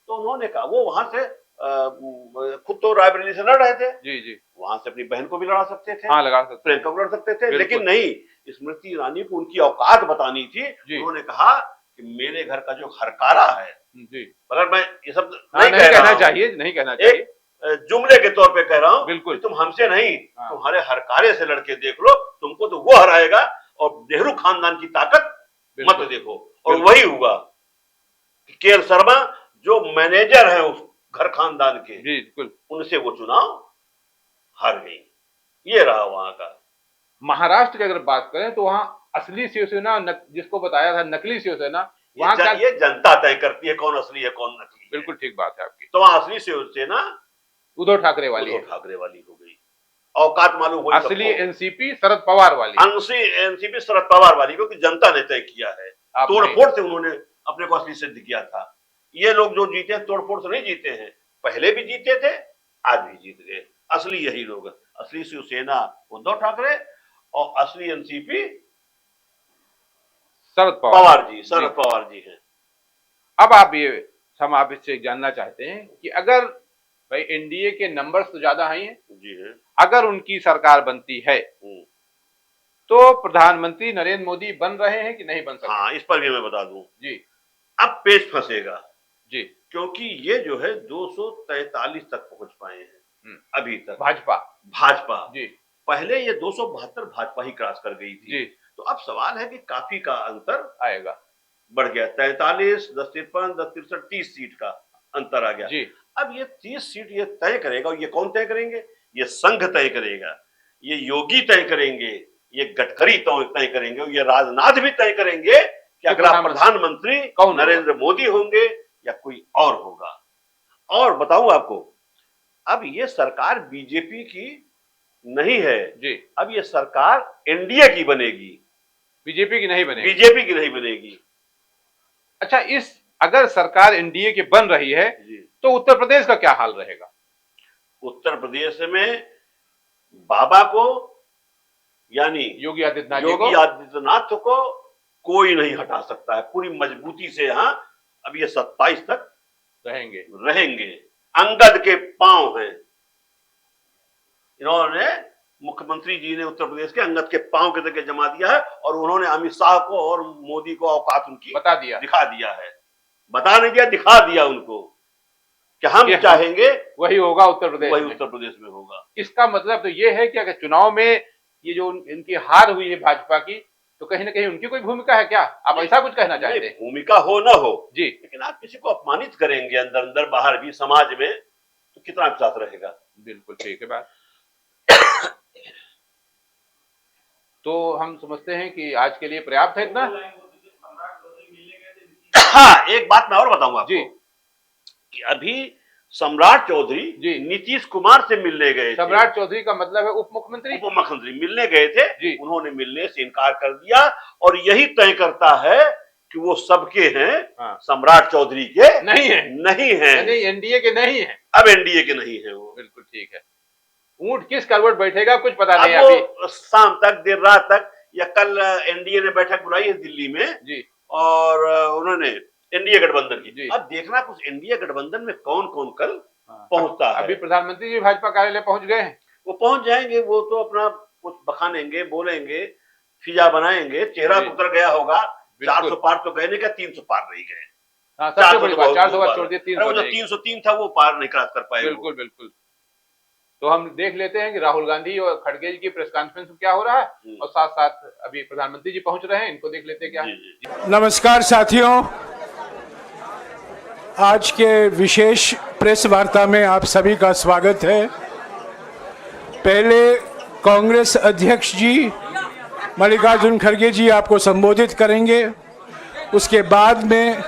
[SPEAKER 2] तो उन्होंने कहा, वो वहां से खुद तो रायबरेली से लड़ रहे थे,
[SPEAKER 1] जी, जी,
[SPEAKER 2] वहां से अपनी बहन को भी लड़ा सकते थे,
[SPEAKER 1] हाँ, लगा सकते
[SPEAKER 2] प्रियंका को लड़ सकते थे,
[SPEAKER 1] बिल्कुल।
[SPEAKER 2] लेकिन नहीं, स्मृति ईरानी को उनकी औकात बतानी थी।
[SPEAKER 1] जी,
[SPEAKER 2] उन्होंने कहा कि मेरे घर का जो हरकारा है,
[SPEAKER 1] जी,
[SPEAKER 2] मगर मैं ये सब
[SPEAKER 1] हाँ,
[SPEAKER 2] नहीं कह रहा
[SPEAKER 1] कहना
[SPEAKER 2] हूं,
[SPEAKER 1] चाहिए, नहीं कहना चाहिए।
[SPEAKER 2] एक जुमले के तौर पे कह रहा हूं कि
[SPEAKER 1] बिल्कुल,
[SPEAKER 2] तुम हमसे नहीं,
[SPEAKER 1] हाँ,
[SPEAKER 2] तुम्हारे हरकारे से लड़के देख लो, तुमको तो वो हराएगा, और नेहरू खानदान की ताकत मत
[SPEAKER 1] बिल्कुल,
[SPEAKER 2] देखो। और
[SPEAKER 1] बिल्कुल,
[SPEAKER 2] वही हुआ कि के.एल. शर्मा जो मैनेजर है उस घर खानदान के,
[SPEAKER 1] जी, बिल्कुल।
[SPEAKER 2] उनसे वो चुनाव हार गई। ये रहा वहां का।
[SPEAKER 1] महाराष्ट्र की अगर बात करें तो वहाँ असली शिवसेना जिसको बताया था नकली शिवसेना, वहाँ क्या
[SPEAKER 2] ये जनता तय करती है कौन असली है कौन नकली है।
[SPEAKER 1] बिल्कुल ठीक बात है आपकी।
[SPEAKER 2] तो वहां असली शिवसेना
[SPEAKER 1] उद्धव ठाकरे वाली
[SPEAKER 2] उद्धव
[SPEAKER 1] है,
[SPEAKER 2] ठाकरे वाली हो गई, औकात मालूम हुई
[SPEAKER 1] असली
[SPEAKER 2] सबको।
[SPEAKER 1] एनसीपी शरद पवार वाली।
[SPEAKER 2] एनसीपी शरद पवार वाली, क्योंकि जनता ने तय किया है,
[SPEAKER 1] आप नहीं,
[SPEAKER 2] तोड़फोड़ से उन्होंने अपने को असली सिद्ध किया था। ये लोग जो जीते हैं तोड़फोड़ से नहीं जीते हैं, पहले भी जीते थे, आज भी जीत गए। असली यही लोग, असली शिवसेना उद्धव ठाकरे और असली एनसीपी
[SPEAKER 1] शरद
[SPEAKER 2] पवार जी, शरद पवार जी हैं।
[SPEAKER 1] अब आप ये हम आप इससे जानना चाहते हैं कि अगर भाई एनडीए के नंबर्स तो ज्यादा हैं,
[SPEAKER 2] जी हैं,
[SPEAKER 1] अगर उनकी सरकार बनती है तो प्रधानमंत्री नरेंद्र मोदी बन रहे हैं कि नहीं बन सकते?
[SPEAKER 2] हाँ, इस पर भी मैं बता दूं
[SPEAKER 1] जी,
[SPEAKER 2] अब पेच फंसेगा
[SPEAKER 1] जी,
[SPEAKER 2] क्योंकि ये जो है 243 तक पहुंच पाए हैं अभी तक भाजपा
[SPEAKER 1] जी,
[SPEAKER 2] पहले ये 272 भाजपा ही क्रॉस कर गई थी।
[SPEAKER 1] जी,
[SPEAKER 2] तो अब सवाल है कि काफी का अंतर
[SPEAKER 1] आएगा,
[SPEAKER 2] बढ़ गया, 43, 10-53, 10-63, 30 सीट का अंतर आ गया।
[SPEAKER 1] जी,
[SPEAKER 2] अब ये 30 सीट ये तय करेगा, और ये कौन तय करेंगे? ये संघ तय करेगा, ये योगी तय करेंगे, ये गडकरी तय करेंगे, और ये राजनाथ भी तय करेंगे कि अगला प्रधानमंत्री नरेंद्र मोदी होंगे या कोई और होगा। और बताऊं आपको, अब ये सरकार बीजेपी की नहीं है
[SPEAKER 1] जी,
[SPEAKER 2] अब ये सरकार एनडीए की बनेगी,
[SPEAKER 1] बीजेपी की नहीं बनेगी,
[SPEAKER 2] बीजेपी की नहीं बनेगी।
[SPEAKER 1] अच्छा, इस अगर सरकार एनडीए की बन रही है तो उत्तर प्रदेश का क्या हाल रहेगा?
[SPEAKER 2] उत्तर प्रदेश में बाबा को यानी
[SPEAKER 1] योगी
[SPEAKER 2] आदित्यनाथ को कोई नहीं हटा सकता है, पूरी मजबूती से। हाँ, अब ये 27 तक रहेंगे। अंगद के पांव हैं, इन्होंने मुख्यमंत्री जी ने उत्तर प्रदेश के अंगद के पांव के जगह जमा दिया है, और उन्होंने अमित शाह को और मोदी को औकात उनकी दिखा दिया है, बता नहीं दिया, दिखा दिया उनको कि हम चाहेंगे
[SPEAKER 1] वही होगा उत्तर प्रदेश
[SPEAKER 2] वही उत्तर प्रदेश में होगा।
[SPEAKER 1] इसका मतलब तो ये है कि अगर चुनाव में ये जो इनकी हार हुई है भाजपा की, तो कहीं ना कहीं उनकी कोई भूमिका है क्या? आप ऐसा कुछ कहना चाहते हैं?
[SPEAKER 2] भूमिका हो ना हो
[SPEAKER 1] जी, लेकिन
[SPEAKER 2] आप किसी को अपमानित करेंगे अंदर अंदर बाहर भी समाज में, तो कितना विश्वास रहेगा?
[SPEAKER 1] बिल्कुल ठीक है बात। तो हम समझते हैं कि आज के लिए पर्याप्त है इतना।
[SPEAKER 2] हाँ, एक बात मैं और बताऊंगा आपको कि अभी सम्राट चौधरी नीतीश कुमार से मिलने गए थे।
[SPEAKER 1] सम्राट चौधरी का मतलब है उप मुख्यमंत्री
[SPEAKER 2] मिलने गए थे, उन्होंने मिलने से इनकार कर दिया, और यही तय करता है कि वो सबके हैं। हाँ। सम्राट चौधरी के नहीं है,
[SPEAKER 1] एनडीए के नहीं है,
[SPEAKER 2] अब एनडीए के नहीं है वो।
[SPEAKER 1] बिल्कुल ठीक है। ऊंट किस करवट बैठेगा कुछ पता नहीं
[SPEAKER 2] अभी शाम तक, देर रात तक, या कल एनडीए ने बैठक बुलाई है दिल्ली में जी, और उन्होंने एनडीए गठबंधन की। अब देखना कुछ एनडीए गठबंधन में कौन कौन कल पहुंचता है।
[SPEAKER 1] अभी प्रधानमंत्री जी भाजपा कार्यालय पहुंच गए हैं,
[SPEAKER 2] वो पहुंच जाएंगे, वो तो अपना कुछ बखानेंगे, बोलेंगे, फिजा बनाएंगे, चेहरा उतर गया होगा। 400 पार तो गए नहीं, क्या 300 पार नहीं गए?
[SPEAKER 1] 400 बार छोड़ दिया, 303
[SPEAKER 2] था वो पार नहीं क्रॉस कर पाए।
[SPEAKER 1] बिल्कुल बिल्कुल। तो हम देख लेते हैं कि राहुल गांधी और खड़गे जी की प्रेस कॉन्फ्रेंस में क्या हो रहा है, और साथ साथ अभी प्रधानमंत्री जी पहुंच रहे हैं, इनको देख लेते हैं क्या है।
[SPEAKER 4] नमस्कार साथियों, आज के विशेष प्रेस वार्ता में आप सभी का स्वागत है। पहले कांग्रेस अध्यक्ष जी मल्लिकार्जुन खड़गे जी आपको संबोधित करेंगे। उसके बाद में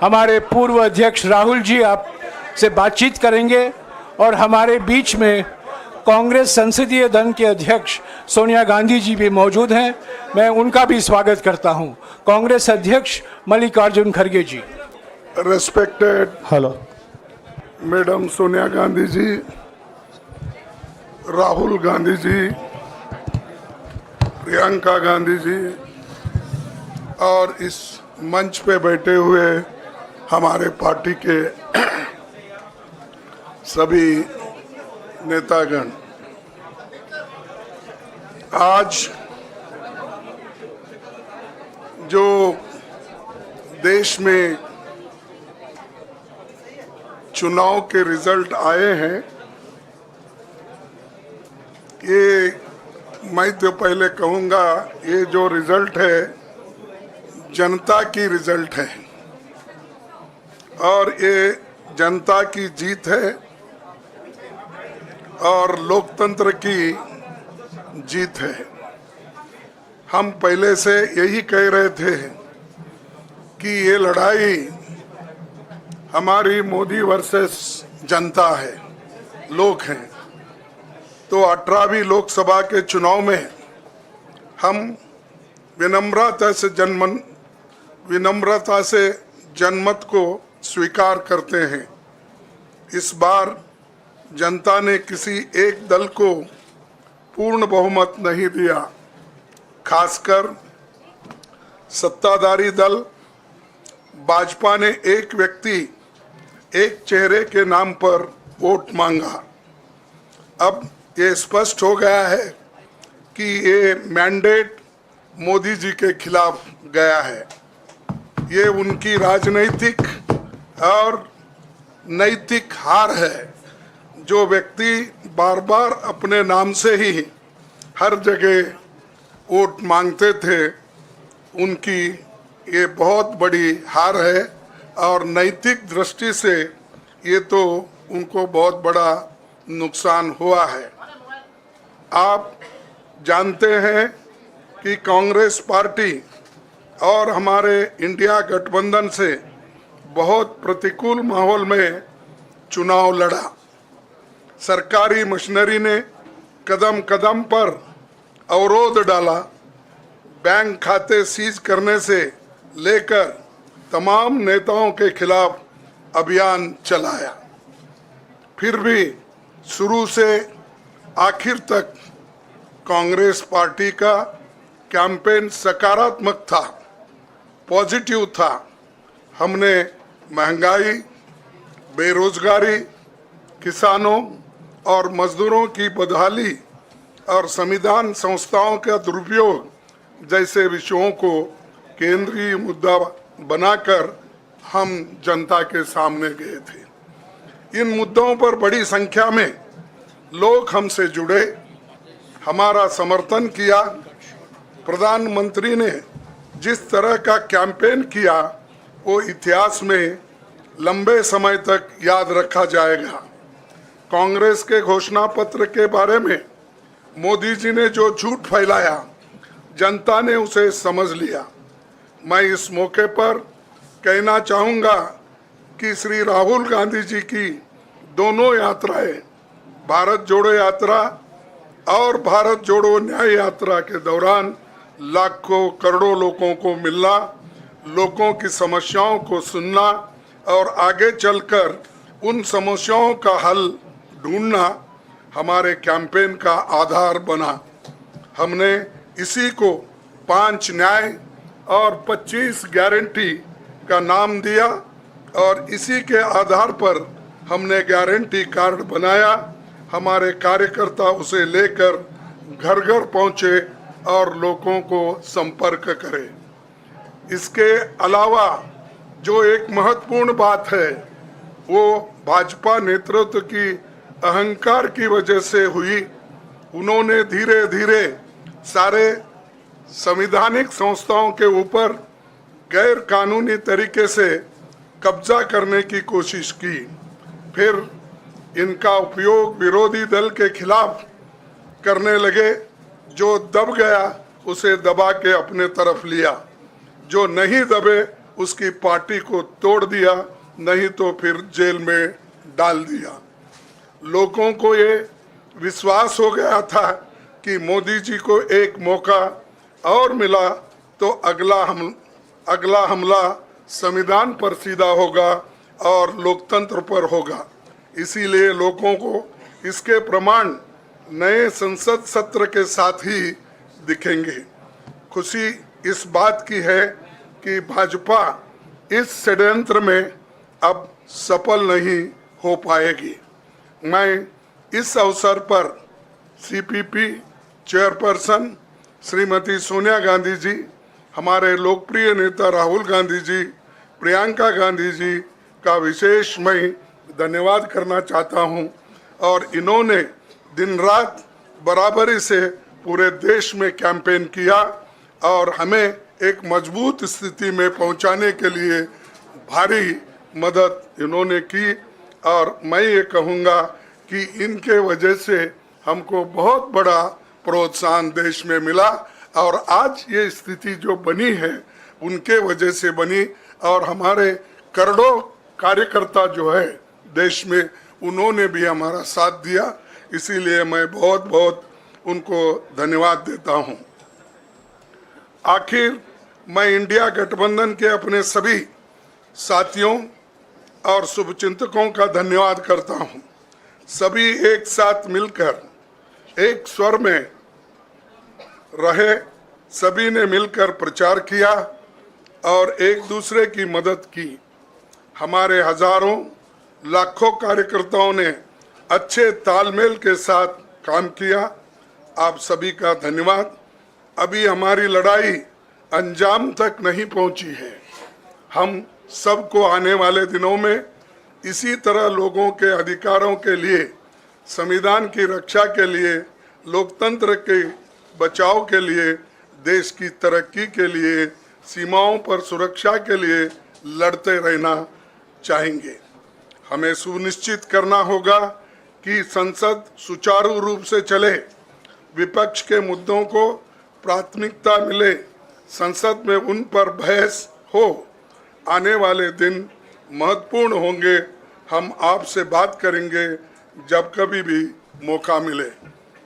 [SPEAKER 4] हमारे पूर्व अध्यक्ष राहुल जी आपसे बातचीत करेंगे और हमारे बीच में कांग्रेस संसदीय दल के अध्यक्ष सोनिया गांधी जी भी मौजूद हैं। मैं उनका भी स्वागत करता हूं। कांग्रेस अध्यक्ष मल्लिकार्जुन खड़गे ji.
[SPEAKER 5] Respected
[SPEAKER 4] hello
[SPEAKER 5] madam Sonia Gandhi ji, Rahul Gandhi ji, Priyanka Gandhi ji और इस मंच पे बैठे हुए हमारे पार्टी के सभी नेतागण, आज जो देश में चुनाव के रिजल्ट आए हैं, ये मैं तो पहले कहूँगा, ये जो रिजल्ट है जनता की रिजल्ट है और ये जनता की जीत है और लोकतंत्र की जीत है। हम पहले से यही कह रहे थे कि ये लड़ाई हमारी मोदी वर्सेस जनता है, लोग हैं। तो 18वीं लोकसभा के चुनाव में हम विनम्रता से जनमत को स्वीकार करते हैं। इस बार जनता ने किसी एक दल को पूर्ण बहुमत नहीं दिया, खासकर सत्ताधारी दल भाजपा ने एक व्यक्ति एक चेहरे के नाम पर वोट मांगा। अब ये स्पष्ट हो गया है कि ये मैंडेट मोदी जी के खिलाफ गया है। ये उनकी राजनीतिक और नैतिक हार है। जो व्यक्ति बार बार अपने नाम से ही हर जगह वोट मांगते थे, उनकी ये बहुत बड़ी हार है और नैतिक दृष्टि से ये तो उनको बहुत बड़ा नुकसान हुआ है। आप जानते हैं कि कांग्रेस पार्टी और हमारे इंडिया गठबंधन से बहुत प्रतिकूल माहौल में चुनाव लड़ा। सरकारी मशीनरी ने कदम कदम पर अवरोध डाला। बैंक खाते सीज करने से लेकर तमाम नेताओं के खिलाफ अभियान चलाया। फिर भी शुरू से आखिर तक कांग्रेस पार्टी का कैंपेन सकारात्मक था, पॉजिटिव था। हमने महंगाई, बेरोजगारी, किसानों और मजदूरों की बदहाली और संविधान संस्थाओं का दुरुपयोग जैसे विषयों को केंद्रीय मुद्दा बनाकर हम जनता के सामने गए थे। इन मुद्दों पर बड़ी संख्या में लोग हमसे जुड़े, हमारा समर्थन किया। प्रधानमंत्री ने जिस तरह का कैंपेन किया वो इतिहास में लंबे समय तक याद रखा जाएगा। कांग्रेस के घोषणा पत्र के बारे में मोदी जी ने जो झूठ फैलाया, जनता ने उसे समझ लिया। मैं इस मौके पर कहना चाहूँगा कि श्री राहुल गांधी जी की दोनों यात्राएं, भारत जोड़ो यात्रा और भारत जोड़ो न्याय यात्रा के दौरान लाखों करोड़ों लोगों को मिलना, लोगों की समस्याओं को सुनना और आगे चलकर उन समस्याओं का हल ढूंढना हमारे कैंपेन का आधार बना। हमने इसी को 5 न्याय और 25 गारंटी का नाम दिया और इसी के आधार पर हमने गारंटी कार्ड बनाया। हमारे कार्यकर्ता उसे लेकर घर घर पहुंचे और लोगों को संपर्क करे। इसके अलावा जो एक महत्वपूर्ण बात है वो भाजपा नेतृत्व की अहंकार की वजह से हुई। उन्होंने धीरे धीरे सारे संवैधानिक संस्थाओं के ऊपर गैर कानूनी तरीके से कब्जा करने की कोशिश की। फिर इनका उपयोग विरोधी दल के खिलाफ करने लगे। जो दब गया उसे दबा के अपने तरफ लिया, जो नहीं दबे उसकी पार्टी को तोड़ दिया, नहीं तो फिर जेल में डाल दिया। लोगों को ये विश्वास हो गया था कि मोदी जी को एक मौका और मिला तो अगला हमला संविधान पर सीधा होगा और लोकतंत्र पर होगा। इसीलिए लोगों को इसके प्रमाण नए संसद सत्र के साथ ही दिखेंगे। खुशी इस बात की है कि भाजपा इस षड्यंत्र में अब सफल नहीं हो पाएगी। मैं इस अवसर पर सीपीपी चेयरपर्सन श्रीमती सोनिया गांधी जी, हमारे लोकप्रिय नेता राहुल गांधी जी, प्रियंका गांधी जी का विशेष मैं धन्यवाद करना चाहता हूं। और इन्होंने दिन रात बराबरी से पूरे देश में कैंपेन किया और हमें एक मजबूत स्थिति में पहुंचाने के लिए भारी मदद इन्होंने की। और मैं ये कहूँगा कि इनके वजह से हमको बहुत बड़ा प्रोत्साहन देश में मिला और आज ये स्थिति जो बनी है उनके वजह से बनी। और हमारे करोड़ों कार्यकर्ता जो है देश में, उन्होंने भी हमारा साथ दिया। इसीलिए मैं बहुत बहुत उनको धन्यवाद देता हूं। आखिर मैं इंडिया गठबंधन के अपने सभी साथियों और शुभचिंतकों का धन्यवाद करता हूं। सभी एक साथ मिलकर एक स्वर में रहे, सभी ने मिलकर प्रचार किया और एक दूसरे की मदद की। हमारे हजारों लाखों कार्यकर्ताओं ने अच्छे तालमेल के साथ काम किया। आप सभी का धन्यवाद। अभी हमारी लड़ाई अंजाम तक नहीं पहुंची है। हम सबको आने वाले दिनों में इसी तरह लोगों के अधिकारों के लिए, संविधान की रक्षा के लिए, लोकतंत्र के बचाव के लिए, देश की तरक्की के लिए, सीमाओं पर सुरक्षा के लिए लड़ते रहना चाहेंगे। हमें सुनिश्चित करना होगा कि संसद सुचारू रूप से चले, विपक्ष के मुद्दों को प्राथमिकता मिले, संसद में उन पर बहस हो। आने वाले दिन महत्वपूर्ण होंगे। हम आपसे बात करेंगे जब कभी भी मौका मिले।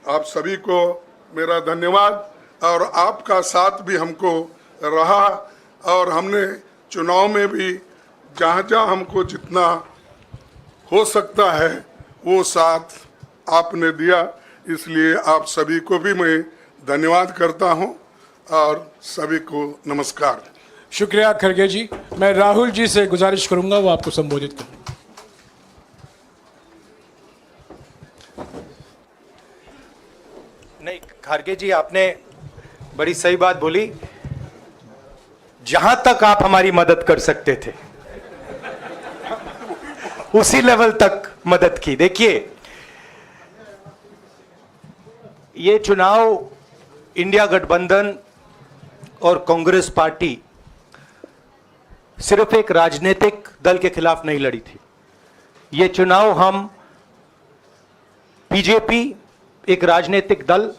[SPEAKER 5] आप सभी को मेरा धन्यवाद। और आपका साथ भी हमको रहा और हमने चुनाव में भी जहाँ जहाँ हमको जितना हो सकता है वो साथ आपने दिया। इसलिए आप सभी को भी मैं धन्यवाद करता हूं और सभी को नमस्कार।
[SPEAKER 4] शुक्रिया खड़गे जी। मैं राहुल जी से गुजारिश करूंगा वो आपको संबोधित करें।
[SPEAKER 6] नहीं, खड़गे जी आपने बड़ी सही बात बोली। जहां तक आप हमारी मदद कर सकते थे उसी लेवल तक मदद की। देखिए, ये चुनाव इंडिया गठबंधन और कांग्रेस पार्टी सिर्फ एक राजनीतिक दल के खिलाफ नहीं लड़ी थी। ये चुनाव हम बीजेपी, एक राजनीतिक दल,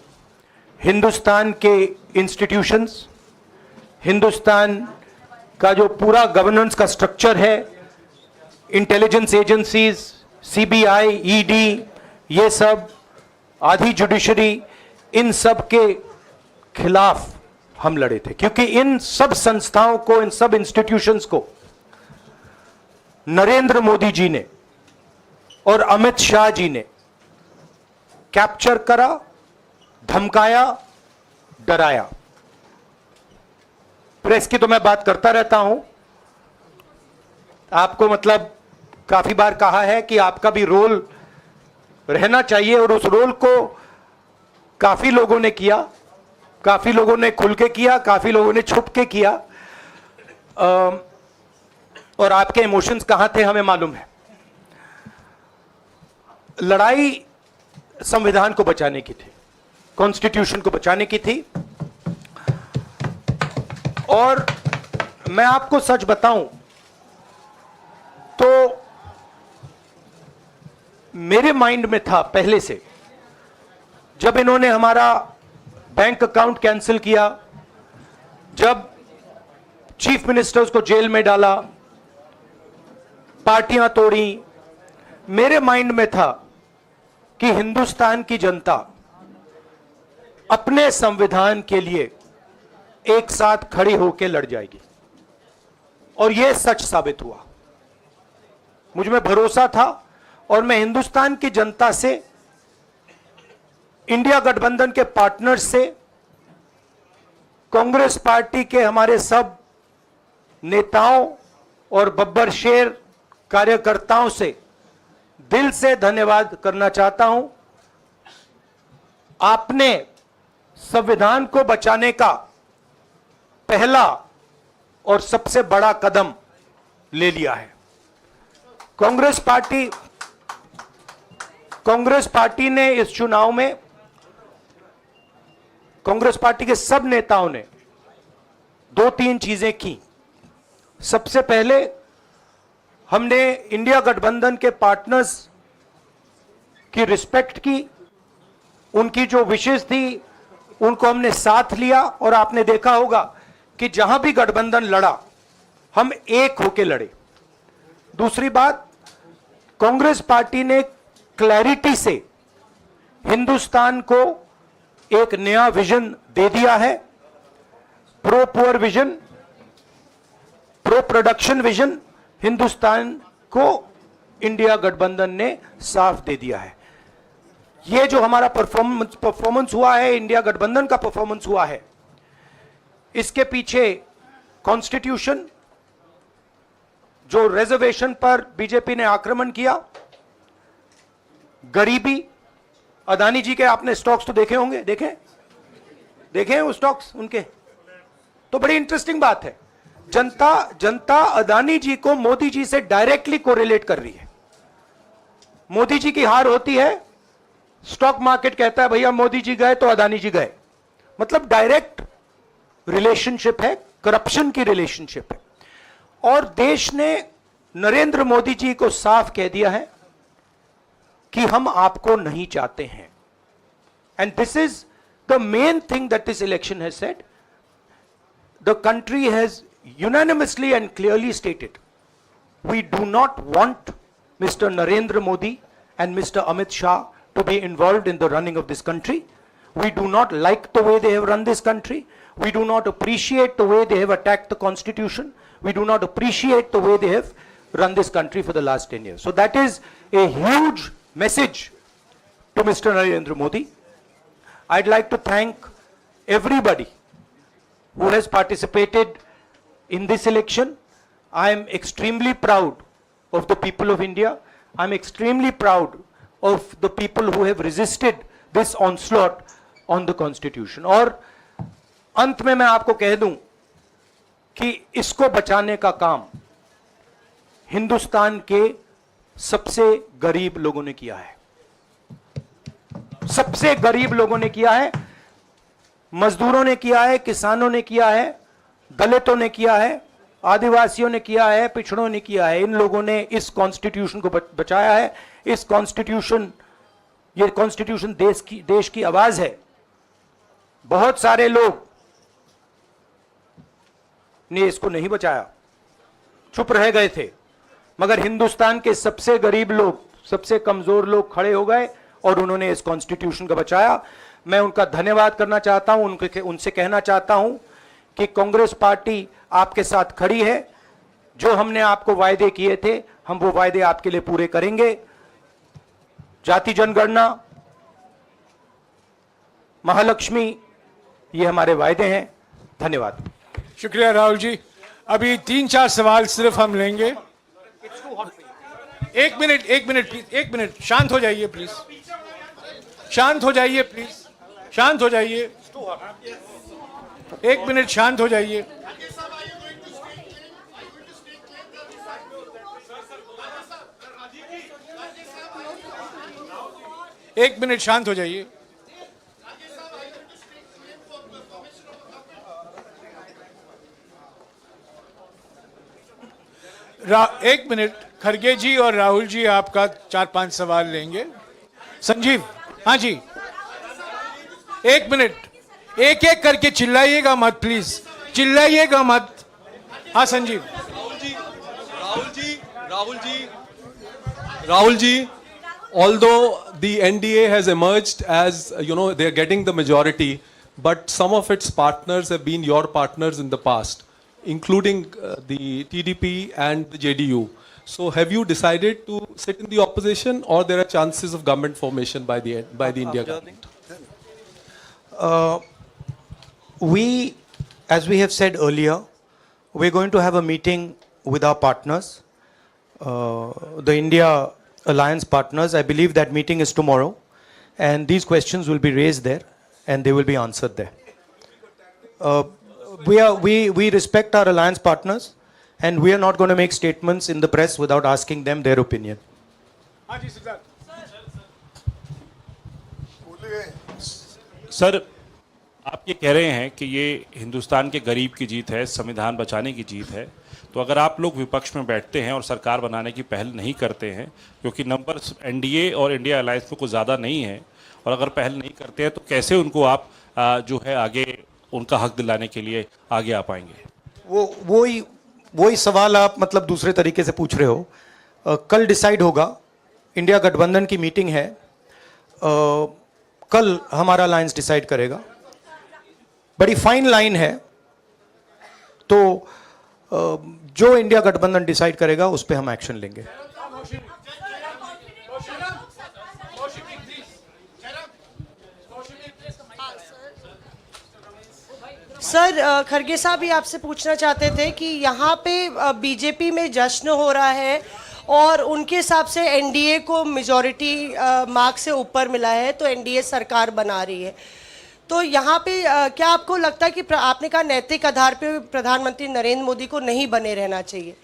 [SPEAKER 6] हिंदुस्तान के इंस्टीट्यूशंस, हिंदुस्तान का जो पूरा गवर्नेंस का स्ट्रक्चर है, इंटेलिजेंस एजेंसीज, सीबीआई, ईडी, ये सब, आधी जुडिशरी, इन सब के खिलाफ हम लड़े थे। क्योंकि इन सब संस्थाओं को, इन सब इंस्टीट्यूशंस को नरेंद्र मोदी जी ने और अमित शाह जी ने कैप्चर करा, धमकाया, डराया। प्रेस की तो मैं बात करता रहता हूं। आपको मतलब काफी बार कहा है कि आपका भी रोल रहना चाहिए, और उस रोल को काफी लोगों ने किया, काफी लोगों ने खुल के किया, काफी लोगों ने छुप के किया। और आपके इमोशंस कहां थे हमें मालूम है। लड़ाई संविधान को बचाने की थी, कॉन्स्टिट्यूशन को बचाने की थी। और मैं आपको सच बताऊं तो मेरे माइंड में था पहले से, जब इन्होंने हमारा बैंक अकाउंट कैंसिल किया, जब चीफ मिनिस्टर्स को जेल में डाला, पार्टियां तोड़ी, मेरे माइंड में था कि हिंदुस्तान की जनता अपने संविधान के लिए एक साथ खड़ी होकर लड़ जाएगी। और यह सच साबित हुआ। मुझ में भरोसा था और मैं हिंदुस्तान की जनता से, इंडिया गठबंधन के पार्टनर्स से, कांग्रेस पार्टी के हमारे सब नेताओं और बब्बर शेर कार्यकर्ताओं से दिल से धन्यवाद करना चाहता हूं। आपने संविधान को बचाने का पहला और सबसे बड़ा कदम ले लिया है। कांग्रेस पार्टी ने इस चुनाव में, कांग्रेस पार्टी के सब नेताओं ने 2-3 चीजें की। सबसे पहले हमने इंडिया गठबंधन के पार्टनर्स की रिस्पेक्ट की, उनकी जो विशेष थी उनको हमने साथ लिया। और आपने देखा होगा कि जहां भी गठबंधन लड़ा हम एक होकर लड़े। दूसरी बात, कांग्रेस पार्टी ने क्लैरिटी से हिंदुस्तान को एक नया विजन दे दिया है, pro poor vision, pro production vision Hindustan को इंडिया गठबंधन ने साफ दे दिया है। यह जो हमारा परफॉर्मेंस हुआ है, इंडिया गठबंधन का परफॉर्मेंस हुआ है, इसके पीछे कॉन्स्टिट्यूशन, जो रिजर्वेशन पर बीजेपी ने आक्रमण किया, गरीबी, अदानी जी के आपने स्टॉक्स तो देखे होंगे, देखे वो स्टॉक्स उनके, तो बड़ी इंटरेस्टिंग बात है। जनता अदानी जी को मोदी जी से डायरेक्टली कोरिलेट कर रही है। मोदी जी की हार होती है, स्टॉक मार्केट कहता है भैया मोदी जी गए तो अदानी जी गए। मतलब डायरेक्ट रिलेशनशिप है, करप्शन की रिलेशनशिप है। और देश ने नरेंद्र मोदी जी को साफ कह दिया है कि हम आपको नहीं चाहते हैं। And this is the main thing that this election has said. The country has unanimously and clearly stated, we do not want Mr. Narendra Modi and Mr. Amit Shah to be involved in the running of this country. We do not like the way they have run this country. We do not appreciate the way they have attacked the constitution. We do not appreciate the way they have run this country for the last 10 years. So that is a huge message to Mr. Narendra Modi. I'd like to thank everybody who has participated in this election. I am extremely proud of the people of India. I am extremely proud of the people who have resisted this onslaught on the constitution. और अंत में मैं आपको कह दूं कि इसको बचाने का काम हिंदुस्तान के सबसे गरीब लोगों ने किया है। सबसे गरीब लोगों ने किया है, मजदूरों ने किया है, किसानों ने किया है, दलितों ने किया है, आदिवासियों ने किया है, पिछड़ों ने किया है। इन लोगों ने इस कॉन्स्टिट्यूशन को बचाया है। ये कॉन्स्टिट्यूशन देश की आवाज है। बहुत सारे लोग ने इसको नहीं बचाया, चुप रह गए थे, मगर हिंदुस्तान के सबसे गरीब लोग, सबसे कमजोर लोग खड़े हो गए और उन्होंने इस कॉन्स्टिट्यूशन को बचाया। मैं उनका धन्यवाद करना चाहता हूं, उनसे कहना चाहता हूं कि कांग्रेस पार्टी आपके साथ खड़ी है। जो हमने आपको वायदे किए थे, हम वो वायदे आपके लिए पूरे करेंगे। जाति जनगणना, महालक्ष्मी, ये हमारे वायदे हैं। धन्यवाद।
[SPEAKER 4] शुक्रिया राहुल जी। अभी 3-4 सवाल सिर्फ हम लेंगे। एक मिनट प्लीज, एक मिनट, शांत हो जाइए प्लीज, शांत हो जाइए प्लीज, शांत हो जाइए, एक मिनट शांत हो जाइए। एक मिनट शांत हो जाइए। एक मिनट, खड़गे जी और राहुल जी आपका 4-5 सवाल लेंगे। संजीव, हाँ जी, एक मिनट, एक एक करके चिल्लाइएगा मत प्लीज, चिल्लाइएगा मत। हाँ Sanjeev.
[SPEAKER 7] Rahul ji, although the NDA has emerged as, they are getting the majority, but some of its partners have been your partners in the past, including the TDP and the JDU. So have you decided to sit in the opposition, or there are chances of government formation by the India government?
[SPEAKER 6] As we have said earlier, we're going to have a meeting with our partners, the India Alliance partners. I believe that meeting is tomorrow, and these questions will be raised there, and they will be answered there. We respect our alliance partners, and we are not going to make statements in the press without asking them their opinion.
[SPEAKER 8] Sir, आप ये कह रहे हैं कि ये हिंदुस्तान के गरीब की जीत है, संविधान बचाने की जीत है, तो अगर आप लोग विपक्ष में बैठते हैं और सरकार बनाने की पहल नहीं करते हैं, क्योंकि नंबर एनडीए और इंडिया अलायंस में कुछ ज़्यादा नहीं है, और अगर पहल नहीं करते हैं तो कैसे उनको आप जो है आगे उनका हक दिलाने के लिए आगे आ पाएंगे?
[SPEAKER 6] वही सवाल आप मतलब दूसरे तरीके से पूछ रहे हो। कल डिसाइड होगा, इंडिया गठबंधन की मीटिंग है, कल हमारा अलायंस डिसाइड करेगा। बड़ी फाइन लाइन है, तो जो इंडिया गठबंधन डिसाइड करेगा उस पर हम एक्शन लेंगे।
[SPEAKER 9] सर, खड़गे साहब ये आपसे पूछना चाहते थे कि यहाँ पे बीजेपी में जश्न हो रहा है और उनके हिसाब से एनडीए को मेजॉरिटी मार्क से ऊपर मिला है, तो एनडीए सरकार बना रही है। तो यहाँ पे क्या आपको लगता है कि आपने कहा नैतिक आधार पे प्रधानमंत्री नरेंद्र मोदी को नहीं बने रहना चाहिए,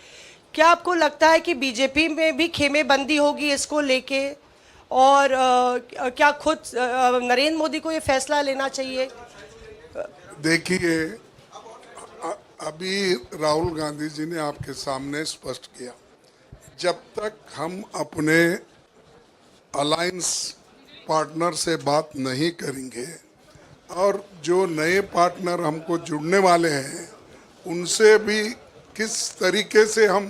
[SPEAKER 9] क्या आपको लगता है कि बीजेपी में भी खेमेबंदी होगी इसको लेके, और क्या खुद नरेंद्र मोदी को ये फैसला लेना चाहिए?
[SPEAKER 5] देखिए, अभी राहुल गांधी जी ने आपके सामने स्पष्ट किया, जब तक हम अपने अलायंस पार्टनर से बात नहीं करेंगे और जो नए पार्टनर हमको जुड़ने वाले हैं उनसे भी किस तरीके से हम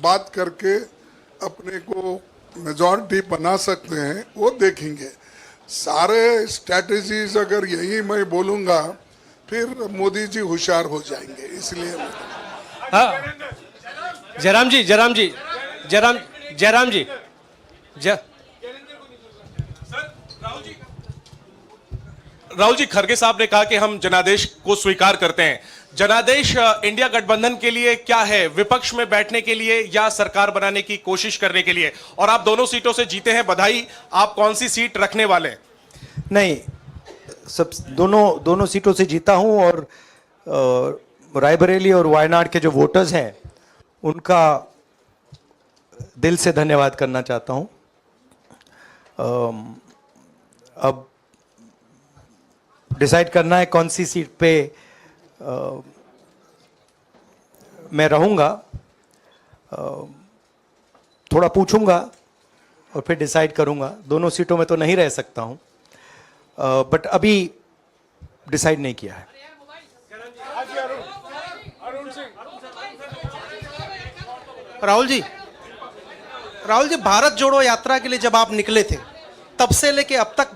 [SPEAKER 5] बात करके अपने को मेजॉरिटी बना सकते हैं वो देखेंगे। सारे स्ट्रैटेजीज अगर यही मैं बोलूँगा फिर मोदी जी होशियार हो जाएंगे, इसलिए।
[SPEAKER 10] हाँ, जयराम जी, राहुल जी, खड़गे साहब ने कहा कि हम जनादेश को स्वीकार करते हैं। जनादेश इंडिया गठबंधन के लिए क्या है? विपक्ष में बैठने के लिए या सरकार बनाने की कोशिश करने के लिए? और आप दोनों सीटों से जीते हैं, बधाई। आप कौन सी सीट रखने वाले?
[SPEAKER 6] नहीं, सब दोनों सीटों से जीता हूं, और रायबरेली और वायनाड के जो वोटर्स हैं उनका दिल से धन्यवाद करना चाहता हूं। अब डिसाइड करना है कौन सी सीट पे मैं रहूंगा, थोड़ा पूछूंगा और फिर डिसाइड करूंगा। दोनों सीटों में तो नहीं रह सकता हूं, बट अभी डिसाइड नहीं किया है।
[SPEAKER 10] राहुल जी, भारत जोड़ो यात्रा के लिए जब आप निकले थे तब से लेके अब तक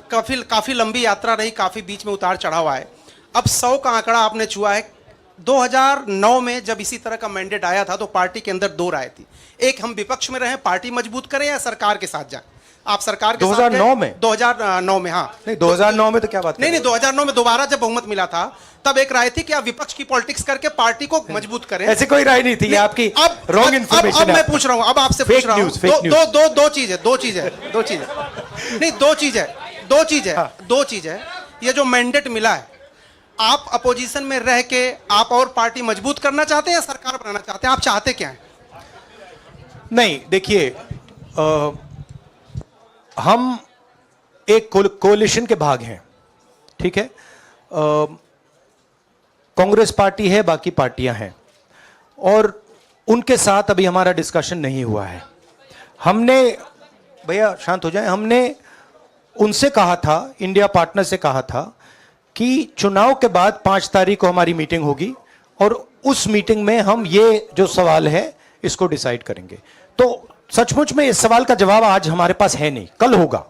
[SPEAKER 10] काफी लंबी यात्रा रही, काफी बीच में उतार चढ़ाव आए। अब 100 का आंकड़ा आपने छुआ है। 2009 में जब इसी तरह का मैंडेट आया था तो पार्टी के अंदर दो राय थी, एक हम विपक्ष में रहें, पार्टी मजबूत करें, या सरकार के साथ जाएं। आप सरकार के
[SPEAKER 6] 2009 में
[SPEAKER 10] 2009 में, हाँ
[SPEAKER 6] नहीं 2009 में तो क्या बात
[SPEAKER 10] नहीं 2009 में दोबारा जब बहुमत मिला था तब एक राय थी कि आप विपक्ष की पॉलिटिक्स करके पार्टी को मजबूत करें।
[SPEAKER 6] ऐसी कोई राय नहीं थी, आपकी रॉन्ग इन्फॉर्मेशन।
[SPEAKER 10] अब मैं पूछ रहा हूं, अब आपसे पूछ रहा हूं, दो चीज है। ये जो मैंडेट मिला है, आप अपोजिशन में रह के आप और पार्टी मजबूत करना चाहते हैं या सरकार बनाना चाहते हैं? आप चाहते क्या हैं?
[SPEAKER 6] नहीं, देखिए, हम एक कोलिशन के भाग हैं, ठीक है। कांग्रेस पार्टी है, बाकी पार्टियां हैं, और उनके साथ अभी हमारा डिस्कशन नहीं हुआ है। हमने, भैया शांत हो जाए, हमने उनसे कहा था, इंडिया पार्टनर से कहा था कि चुनाव के बाद 5 तारीख को हमारी मीटिंग होगी और उस मीटिंग में हम ये जो सवाल है इसको डिसाइड करेंगे। तो सचमुच में इस सवाल का जवाब आज हमारे पास है नहीं, कल होगा।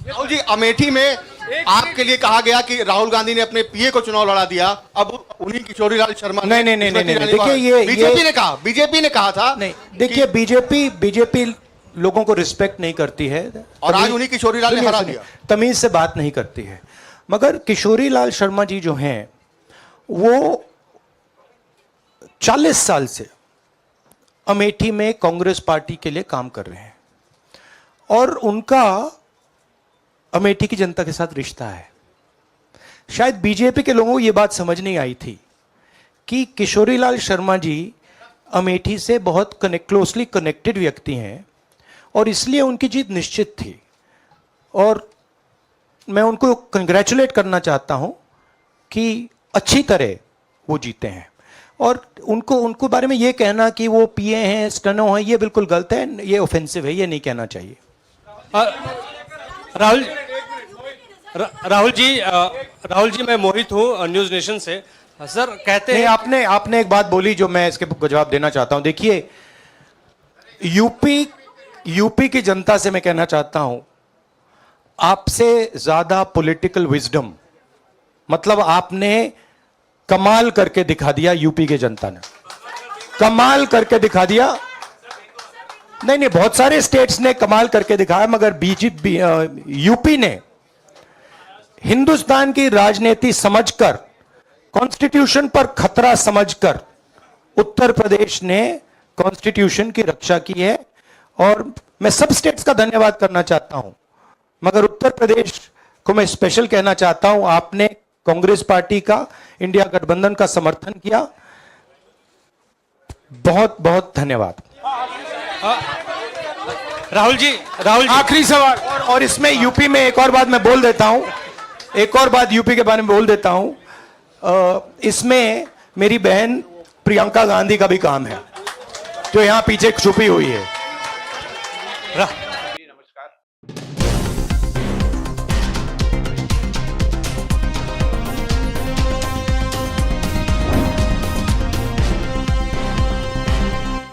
[SPEAKER 11] राहुल जी, अमेठी में आपके लिए कहा गया कि राहुल गांधी ने अपने पीए को चुनाव लड़ा दिया, अब उन्हीं किशोरीलाल शर्मा
[SPEAKER 6] नहीं, देखिए ये
[SPEAKER 11] बीजेपी ने कहा था।
[SPEAKER 6] नहीं, देखिए बीजेपी लोगों को रिस्पेक्ट नहीं करती है
[SPEAKER 11] और आज उन्हीं किशोरीलाल ने हरा दिया,
[SPEAKER 6] तमीज से बात नहीं करती है। मगर किशोरीलाल शर्मा जी जो हैं वो 40 साल से अमेठी में कांग्रेस पार्टी के लिए काम कर रहे हैं और उनका अमेठी की जनता के साथ रिश्ता है। शायद बीजेपी के लोगों को यह बात समझ नहीं आई थी कि किशोरीलाल शर्मा जी अमेठी से बहुत क्लोजली कनेक्टेड व्यक्ति हैं और इसलिए उनकी जीत निश्चित थी। और मैं उनको कंग्रेचुलेट करना चाहता हूं कि अच्छी तरह वो जीते हैं। और उनको बारे में ये कहना कि वो पीए हैं, स्टेनो हैं, ये बिल्कुल गलत है, ये ऑफेंसिव है, ये नहीं कहना चाहिए।
[SPEAKER 12] राहुल जी मैं मोहित हूँ न्यूज नेशन से। सर कहते हैं,
[SPEAKER 6] आपने एक बात बोली जो मैं इसके जवाब देना चाहता हूं। देखिए यूपी की जनता से मैं कहना चाहता हूं, आपसे ज्यादा पॉलिटिकल विजडम, मतलब आपने कमाल करके दिखा दिया। यूपी की जनता ने कमाल करके दिखा दिया। नहीं, बहुत सारे स्टेट्स ने कमाल करके दिखाया, मगर बीजेपी यूपी ने हिंदुस्तान की राजनीति समझकर, कॉन्स्टिट्यूशन पर खतरा समझकर उत्तर प्रदेश ने कॉन्स्टिट्यूशन की रक्षा की है। और मैं सब स्टेट्स का धन्यवाद करना चाहता हूं, मगर उत्तर प्रदेश को मैं स्पेशल कहना चाहता हूं, आपने कांग्रेस पार्टी का, इंडिया गठबंधन का समर्थन किया। बहुत बहुत धन्यवाद।
[SPEAKER 12] राहुल जी
[SPEAKER 6] आखिरी सवाल। और इसमें यूपी में एक और बात मैं बोल देता हूं, एक और बात यूपी के बारे में बोल देता हूं। इसमें मेरी बहन प्रियंका गांधी का भी काम है, जो यहां पीछे छुपी हुई है।